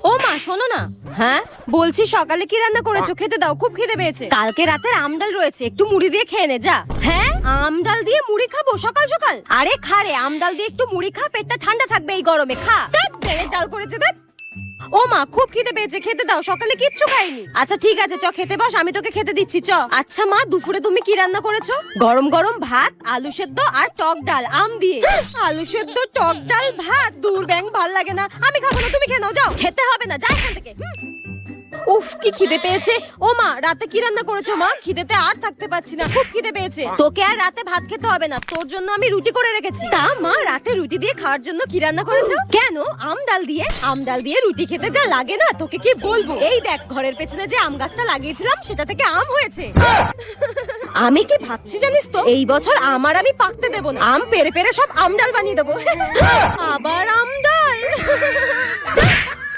ও মা শোনো না। হ্যাঁ বলছি সকালে কি রান্না করেছো? খেতে দাও, খুব খিদে পেয়েছে। কালকে রাতের আমডাল রয়েছে, একটু মুড়ি দিয়ে খেয়ে নে যা। হ্যাঁ আমডাল দিয়ে মুড়ি খাবো সকাল সকাল? আরে খা রে, আমডাল দিয়ে একটু মুড়ি খা, পেটটা ঠান্ডা থাকবে এই গরমে। খা। ধ্যাৎ, ডাল করেছে ধ্যাৎ। ও মা খুব খিদে পেয়েছে, খেতে দাও, সকালে কিচ্ছু খাইনি। আচ্ছা ঠিক আছে চ খেতে বস, আমি তোকে খেতে দিচ্ছি চ। আচ্ছা মা দুপুরে তুমি কি রান্না করেছো? গরম গরম ভাত, আলু সেদ্ধ আর টক ডাল আম দিয়ে। আলু সেদ্ধ টক ডাল ভাত, দূর ব্যাং, ভাল লাগে না, আমি খাবো না, তুমি খেয়ে নাও যাও। খেতে হবে না, যা এখান থেকে। উফ কি খিদে পেয়েছে। ও মা রাতে কি রান্না করেছো মা? খিদেতে আর থাকতে পারছি না, খুব খিদে পেয়েছে। তোকে আর রাতে ভাত খেতে হবে না, তোর জন্য আমি রুটি করে রেখেছি। তা মা রাতে রুটি দিয়ে খাওয়ার জন্য কি রান্না করেছো? কেন আম ডাল দিয়ে? আম ডাল দিয়ে রুটি খেতে যা লাগে না তোকে কি বলবো। এই দেখ ঘরের পেছনে যে আম গাছটা লাগিয়েছিলাম সেটা থেকে আম হয়েছে। আমি কি ভাবছি জানিস তো, এই বছর আমার আমি পাকতে দেবো না, আম পেরে পেরে সব আম ডাল বানিয়ে দেবো। আবার আম ডাল।